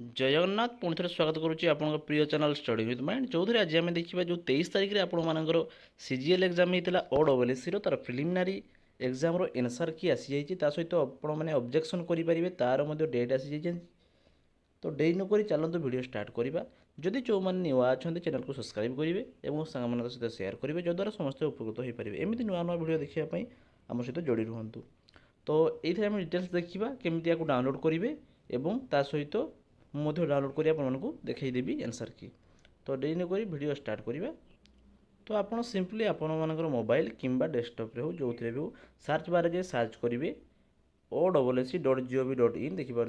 जय जगन्नाथ पुणी थे स्वागत करुच्ची आपन प्रिय चैनल स्टडी विथ माइंड जो आज आम देखा जो 23 तारिख में आपर सीजीएल एग्जाम होता ओडब्ल्यूएससी तार प्रिलिमिनारी एग्जाम एनसर की आसी जाइए सहित आपने ऑब्जेक्शन करेंगे तार डेट आसी जाइए तो डेरी नक चलते वीडियो स्टार्ट करवा जदि जो मैंने नुआ अच्छा चैनल को सब्सक्राइब करेंगे और सांग सहित सेयार करेंगे जद्वारा समस्त उपकृत हो पारे एमती नुआ नुआ वीडियो देखापी आम सहित जोड़ी रुहतु तो ये आम डिटेल्स देखा केमी आपको डाउनलोड करेंगे और ता सहित मुझे डाउनलोड कर आपको देखईदेवी आंसर की तो डेरी नक वीडियो स्टार्ट करवा तो आपड़ सिंपली आपण मोबाइल किंबा डेस्कटप हो जो भी हो सर्च बार जे सर्च करेंगे OSSC.gov.in देखिपे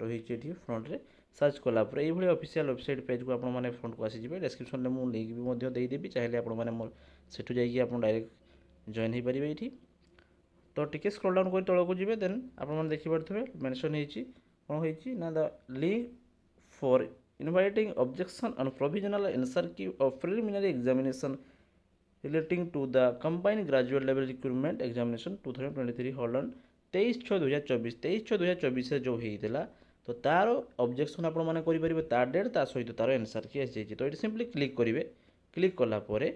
रही फ्रंट में सर्च कलापर ये ऑफिशियल वेबसाइट पेज को आपने फ्रंट को आसीजे डिस्क्रिप्शन में मुझे लिंक भी देदेवी चाहिए आपठ जाइए डायरेक्ट जॉइन हो पारे ये तो टिके स्क्रॉल डाउन कर तौक जी देन आप देखिपे मेंशन होती ना the link for inviting objection on provisional answer key of preliminary examination relating to the combined graduate level recruitment examination 2023 hold on 23/6/2024 23/6/2024 जो होता तो तार ऑब्जेक्शन आपने तार डेट ता सहित तार आंसर की आसी तो ये सिंपली क्लिक करेंगे क्लिक कलापर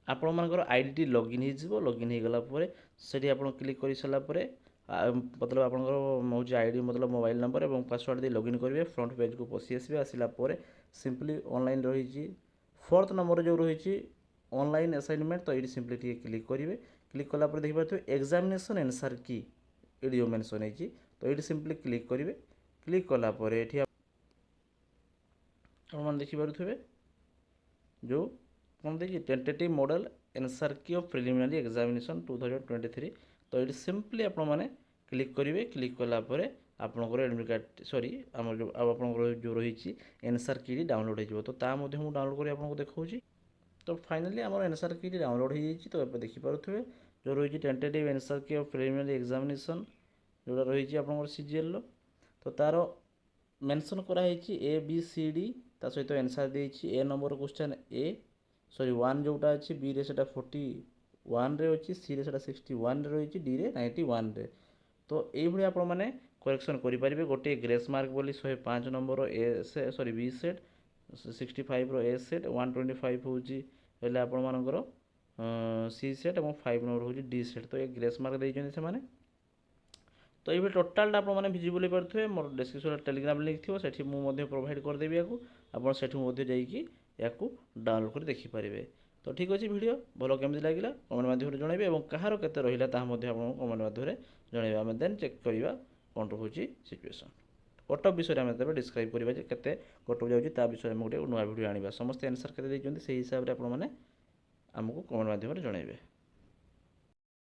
आपणकर आईडी लॉगिन हो लॉगिन हो गलापर से आप क्लिक कर सारापर मतलब आपंकर हूँ आईडी मतलब मोबाइल नंबर और पासवर्ड दे लॉगिन करेंगे फ्रंट पेज को पशि आसवे आसला सिंपली ऑनलाइन रही फोर्थ नंबर जो रही ऑनलाइन असाइनमेंट तो ये सिंपली टी क्लिक करेंगे क्लिक कलापर देखिए एग्जामिनेशन आंसर की ये जो मेंशन होती तो ये सिंपली क्लिक करेंगे क्लिक कलापर ये आप देखिपे जो कौन देखिए tentative model answer key of preliminary examination 2023 तो ये सिंपली आपने क्लिक करेंगे क्लिक कलापर आपंकर एडमिट कार्ड सॉरी आम जो आप जो रही आंसर की डाउनलोड हो तो मुझे डाउनलोड कर आपको देखा तो फाइनाली आम आंसर की डाउनलोड हो जाए तो ये देखिपे जो रही tentative answer key of preliminary examination जोड़ा रही आप सीजीएल तो तार मेंशन कराई ABCD ता सहित आंसर देती ए नंबर क्वेश्चन ए सॉरी 1 जोटा अच्छी बी रे 41 रे अच्छी सी रे 61 रही डी रे 91 रे तो ये आप करेक्शन करेंगे गोटे ग्रेस मार्क बोली 105 नंबर ए से सॉरी बी सेट 65 रो ए सेट 125 हूँ आपर सी सेट और 5 नंबर हूँ डी सेट तो ये ग्रेस मार्क देते से तो ये टोटालटा आपने भिजिबल पारे मोर डिस्क्रिप्शन टेलीग्राम लिंक थी सेठी मुझे प्रोवाइड करदेवी या आपठी जाइए या डाउनलोड कर देखिपारे तो ठीक अच्छे वीडियो भल केमी लगे कमेंट माध्यम जनइबे और कहार केते रहा कमेंट माध्यम जनइबे आम देन चेक करवा कौन रोचे सिचुएसन कटअफ विषय में तेज डिस्क्राइब करवा केते कटअफ जाऊँगी विषय में गोटे नुआ वीडियो आने समस्त आंसर के हिसाब से आपको कमेंट माध्यम जनइबे।